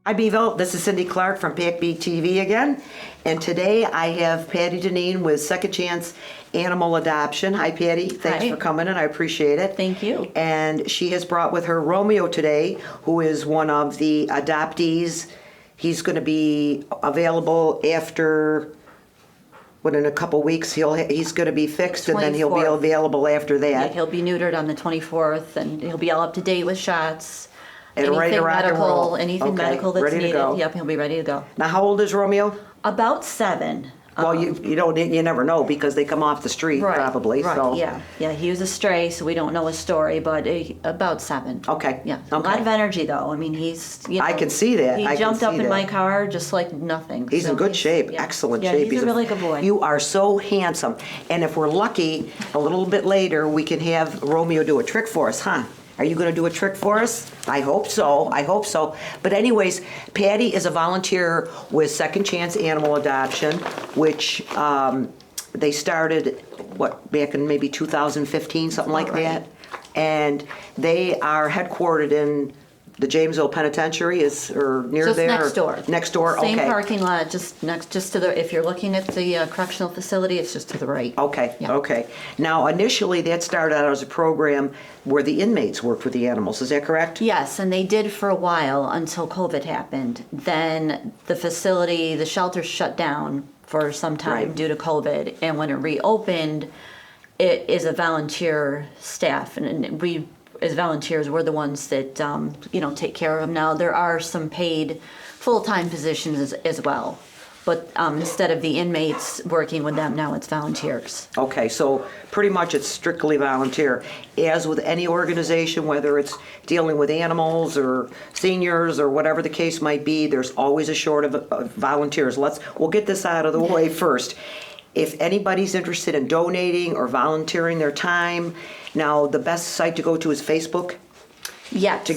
Hi Bevo, this is Cindy Clark from PAC-B TV again, and today I have Patty Deneen with Second Chance Animal Adoption. Hi Patty, thanks for coming and I appreciate it. Thank you. And she has brought with her Romeo today, who is one of the adoptees. He's going to be available after, in a couple weeks, he's going to be fixed and then he'll be 24th. available after that. Yeah, he'll be neutered on the 24th, and he'll be all up to date with shots. And ready to rock and roll. Anything medical that's ready to needed. go. Yep, he'll be ready to go. Now, how old is Romeo? About 7. Well, you never know because they come off the street probably. Right. So. Yeah. He was a stray, so we don't know his story, but about 7. Okay. Yeah. A lot of energy, though. I mean, he's. I can see that. He jumped up in my car just like nothing. He's in good shape. Yeah. Excellent yeah, shape. He's a really good boy. You are so handsome. And if we're lucky, a little bit later, we can have Romeo do a trick for us, huh? Are you going to do a trick for us? I hope so. I hope so. But anyways, Patty is a volunteer with Second Chance Animal Adoption, which they started, back in maybe 2015, something like that. And they are headquartered in the Jamesville Penitentiary, or near Just there? next door. Next door, okay. Same parking lot, just to the, if you're looking at the correctional facility, it's just to the right. Okay, Yeah. okay. Now, initially, that started out as a program where the inmates worked with the animals, is that correct? Yes, and they did for a while until COVID happened. Then the facility, the shelter shut down for some time Right. due to COVID, and when it reopened, it is a volunteer staff, and we, as volunteers, we're the ones that take care of them now. There are some paid full-time positions as well, but instead of the inmates working with them, now it's volunteers. Okay, so pretty much it's strictly volunteer. As with any organization, whether it's dealing with animals or seniors or whatever the case might be, there's always a short of volunteers. We'll get this out of the way first. If anybody's interested in donating or volunteering their time, now the best site to go to is Facebook? Yes. To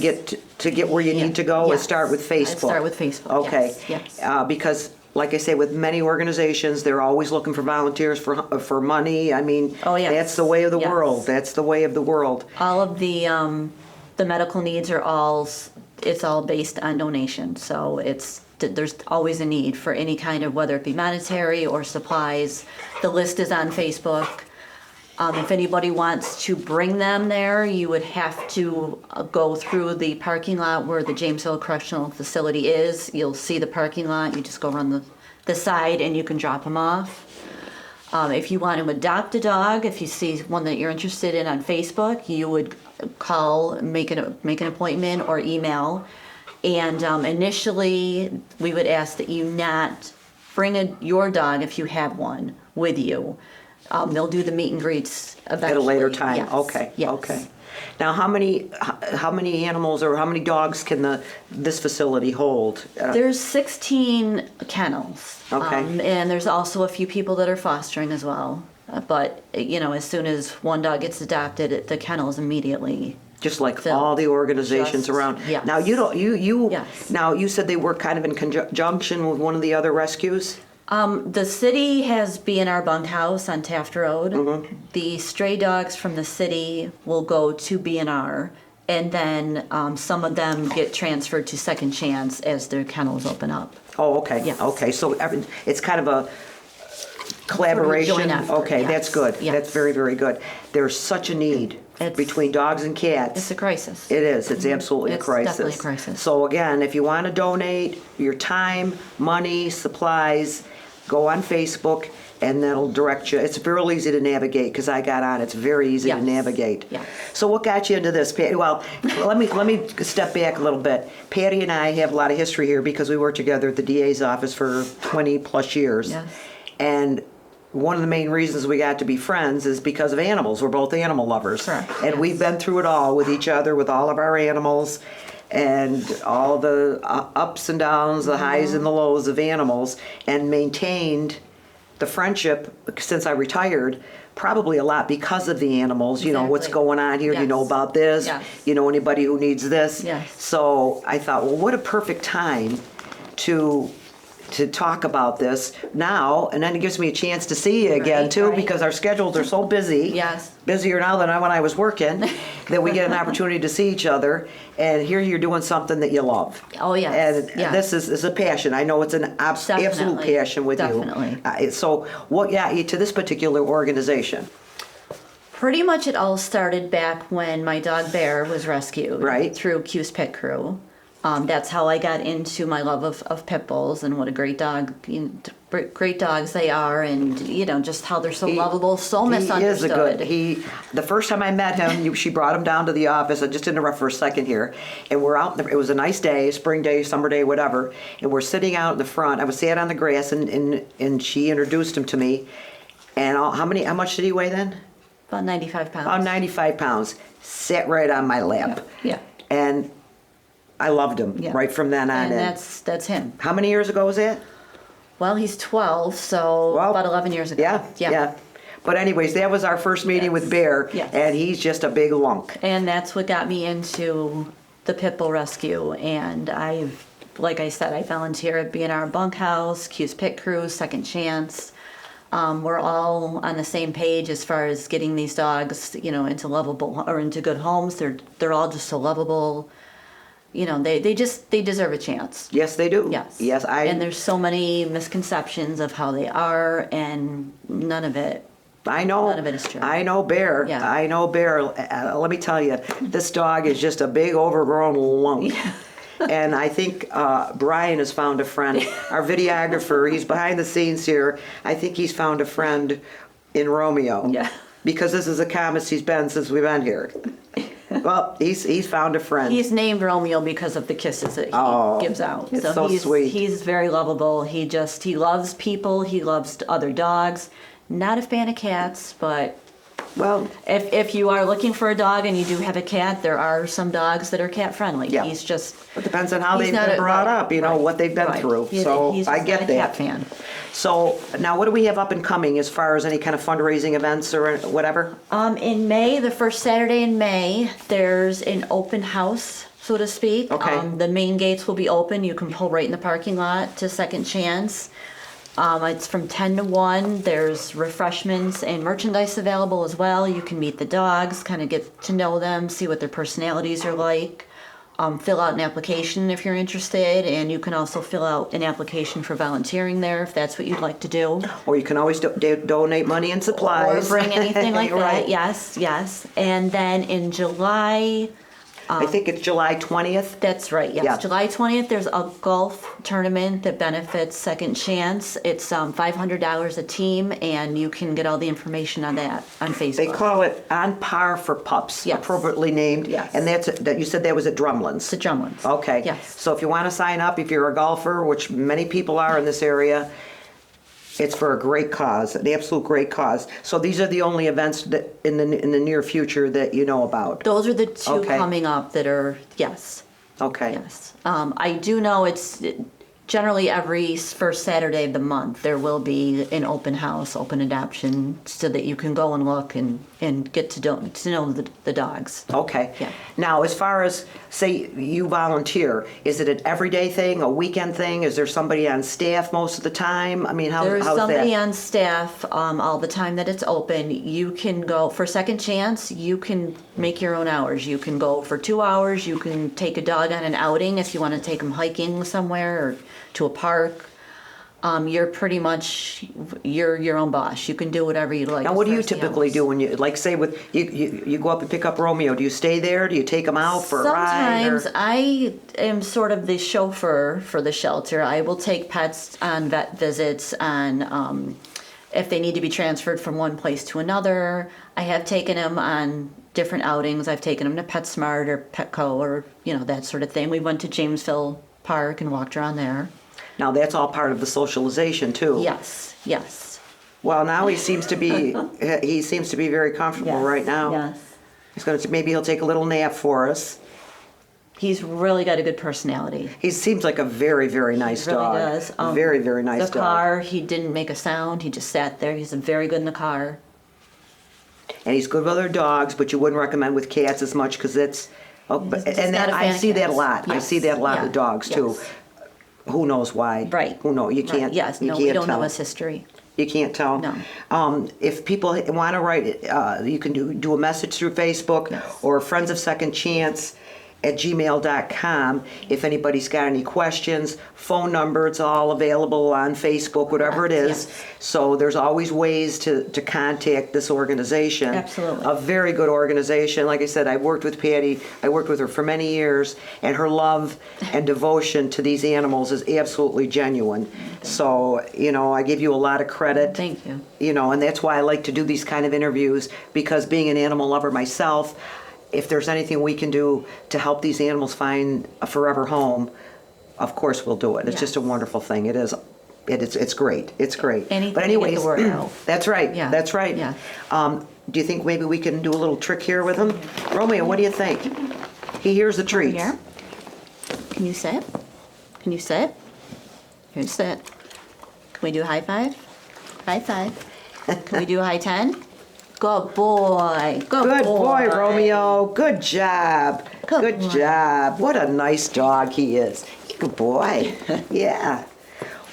get where you need to go, Yes. is start with Facebook. I'd start with Facebook, Okay. yes. Because, like I say, with many organizations, they're always looking for volunteers for money. I mean, Oh, yes. that's the way of the Yes. world. That's the way of the world. All of the medical needs are it's all based on donation. So there's always a need for any kind of, whether it be monetary or supplies. The list is on Facebook. If anybody wants to bring them there, you would have to go through the parking lot where the Jamesville Correctional Facility is. You'll see the parking lot. You just go around the side and you can drop them off. If you want to adopt a dog, if you see one that you're interested in on Facebook, you would call, make an appointment, or email. And initially, we would ask that you not bring your dog, if you have one, with you. They'll do the meet and greets eventually. At a later time. Yes. Okay. Yes. Okay. Now, how many animals or how many dogs can this facility hold? There's 16 kennels. Okay. And there's also a few people that are fostering as well. But as soon as one dog gets adopted, the kennel is immediately Just like filled. all the organizations Just- around. yes. Now, Yes. Now, you said they work kind of in conjunction with one of the other rescues? The city has B&R Bunkhouse on Taft Road. Mm-hmm. The stray dogs from the city will go to B&R, and then some of them get transferred to Second Chance as their kennels open up. Oh, okay. Yes. Okay, so it's kind of a collaboration. Sort of a joint effort, Okay, yes. that's good. Yes. That's very, very good. There's such a need between dogs and cats. It's a crisis. It is. It's absolutely It's a crisis. definitely a crisis. So again, if you want to donate your time, money, supplies, go on Facebook, and that'll direct you. It's very easy to navigate because I got on. It's very easy to Yes. navigate. Yes. So what got you into this, Patty? Well, let me step back a little bit. Patty and I have a lot of history here because we worked together at the DA's office for 20 plus years. Yes. And one of the main reasons we got to be friends is because of animals. We're both animal lovers. Correct. And Yes. we've been through it all with each other, with all of our animals, and all the ups and downs, the highs and the lows of animals, and maintained the friendship since I retired, probably a lot because of the animals. You know, what's Exactly. going on here? Do you know Yes. about this? Yes. You know anybody who needs this? Yes. So I thought, well, what a perfect time to to talk about this now, and then it gives me a chance to see you again Right, too, right. because our schedules are so busy. Yes. Busier now than when I was working, that we get an opportunity to see each other, and here you're doing something that you love. Oh, yes, And yes. this is a passion. I know it's an absolute Definitely, passion with definitely. you. So what got you to this particular organization? Pretty much it all started back when my dog Bear was rescued. Right. Through Q's Pet Crew. That's how I got into my love of pit bulls and what a great dog, great dogs they are, and just how they're so lovable, so misunderstood. The first time I met him, she brought him down to the office. I just interrupt for a second here, and we're out. It was a nice day, spring day, summer day, whatever, and we're sitting out in the front. I was sat on the grass, and she introduced him to me. And how much did he weigh then? About 95 pounds. About 95 pounds. Sat right on my lap. Yeah. And I loved him Yeah. right from then on. And in. that's him. How many years ago was that? Well, he's 12, so Well, about 11 years ago. Yeah. But anyways, that was our first meeting with Bear, Yes. and he's just a big lunk. And that's what got me into the pit bull rescue. And like I said, I volunteer at B&R Bunkhouse, Q's Pit Crew, Second Chance. We're all on the same page as far as getting these dogs, into lovable or into good homes. They're all just so lovable. They deserve a chance. Yes, they do. Yes. And there's so many misconceptions of how they are, and none of it. I know. None of it is true. I know Bear. Yeah. I know Bear. Let me tell you, this dog is just a big overgrown lunk. And I think Brian has found a friend. Our videographer, he's behind the scenes here. I think he's found a friend in Romeo. Yeah. Because this is the calmest he's been since we've been here. Well, he's found a friend. He's named Romeo because of the kisses that he gives out. it's so sweet. He's very lovable. He loves people. He loves other dogs. Not a fan of cats, but Well, if you are looking for a dog and you do have a cat, there are some dogs that are cat friendly. Yeah. He's just it depends on how he's they've not been a- brought right, up, right, what they've been right. through. He's So just I not get a that. cat fan. So now what do we have up and coming as far as any kind of fundraising events or whatever? In May, the first Saturday in May, there's an open house, so to speak. Okay. The main gates will be open. You can pull right in the parking lot to Second Chance. It's from 10 to 1. There's refreshments and merchandise available as well. You can meet the dogs, kind of get to know them, see what their personalities are like. Fill out an application if you're interested, and you can also fill out an application for volunteering there if that's what you'd like to do. Or you can always donate money and supplies. Or bring anything like Right. that. Yes. And then in July, I think it's July 20th. that's right, yes. Yeah. July 20th, there's a golf tournament that benefits Second Chance. It's $500 a team, and you can get all the information on that on Facebook. They call it On Par for Pups, Yes. appropriately named. Yes. And that you said that was at Drumlin's. the Drumlins. Okay. Yes. So if you want to sign up, if you're a golfer, which many people are in this area, it's for a great cause, an absolute great cause. So these are the only events that in the near future that you know about. Those are the two Okay. coming up that are, yes. Okay. Yes. I do know it's generally every first Saturday of the month, there will be an open house, open adoption, so that you can go and look and get to know the dogs. Okay. Yeah. Now, as far as, say, you volunteer, is it an everyday thing, a weekend thing? Is there somebody on staff most of the time? I mean, how's There's that? somebody on staff all the time that it's open. You can go, for Second Chance, you can make your own hours. You can go for 2 hours. You can take a dog on an outing if you want to take them hiking somewhere or to a park. You're pretty much your own boss. You can do whatever you like. Now, as what do far you as the typically hours. do when you, like, say, you go up and pick up Romeo? Do you stay there? Do you take him out for a ride? Sometimes I am sort of the chauffeur for the shelter. I will take pets on vet visits, on if they need to be transferred from one place to another. I have taken them on different outings. I've taken them to PetSmart or Petco or that sort of thing. We went to Jamesville Park and walked around there. Now, that's all part of the socialization, too. Yes. Well, now he seems to be very comfortable right now. Yes. Maybe he'll take a little nap for us. He's really got a good personality. He seems like a very, very nice Really dog. does. Very, very nice The dog. car, he didn't make a sound. He just sat there. He's very good in the car. And he's good with other dogs, but you wouldn't recommend with cats as much because it's. He's just not a fan I of see that a cats. lot. I Yes. see that a lot Yeah. with dogs too. Yes. who knows why? Right. Who knows? You Right. can't. Yes, you no, can't we don't tell. know his history. You can't tell. No. If people want to write, you can do a message through Facebook Yes. or Friends of Second Chance at gmail.com. If anybody's got any questions, phone number, it's all available on Facebook, whatever it is. Yes. So there's always ways to contact this organization. Absolutely. A very good organization. Like I said, I worked with Patty. I worked with her for many years, and her love and devotion to these animals is absolutely genuine. So, I give you a lot of credit. Thank you. And that's why I like to do these kind of interviews, because being an animal lover myself, if there's anything we can do to help these animals find a forever home, of course we'll do it. It's just a Yes. wonderful thing. It is. It's great. It's great. Anything But to get anyways, the word out. that's right. Yeah. That's right. Yeah. Do you think maybe we can do a little trick here with him? Romeo, what do you think? He hears the treats. Here. Can you sit? Can you sit? Here, sit. Can we do a high five? High five. Can we do a high 10? Good boy. Good boy, Romeo. Good job. Good boy. job. What a nice dog he is. Good boy. Yeah.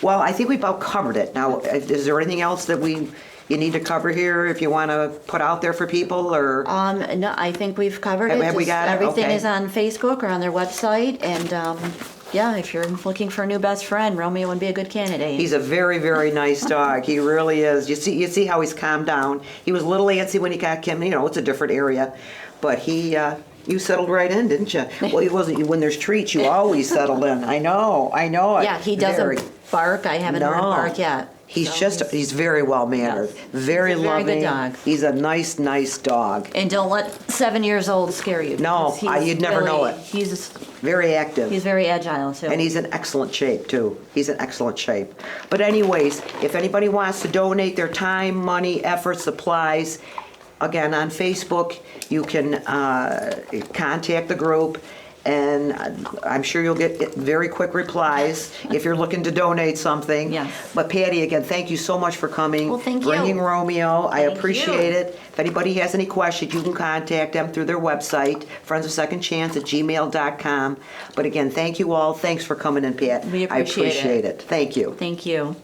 Well, I think we've about covered it. Now, is there anything else that you need to cover here if you want to put out there for people, or? No, I think we've covered it. Have we Just got it? everything Okay. is on Facebook or on their website, and yeah, if you're looking for a new best friend, Romeo would be a good candidate. He's a very, very nice dog. He really is. You see how he's calmed down. He was a little antsy when he got Kim. It's a different area, but you settled right in, didn't you? Well, he wasn't. When there's treats, you always settle in. I know. Yeah, he doesn't Very- bark. I haven't heard him No. bark yet. He's So he's very well mannered, Yes. very He's a very loving. good dog. He's a nice dog. And don't let 7 years old scare you. No, because he's you'd never know it. He's Very active. very agile too. And he's in excellent shape, too. He's in excellent shape. But anyways, if anybody wants to donate their time, money, effort, supplies, again, on Facebook, you can contact the group, and I'm sure you'll get very quick replies if you're looking to donate something. Yes. But Patty, again, thank you so much for coming. Well, thank you. Bringing Romeo. I Thank appreciate you. it. If anybody has any questions, you can contact them through their website, friendsofsecondchance@gmail.com. But again, thank you all. Thanks for coming in, Pat. We I appreciate appreciate it. Thank you. Thank you.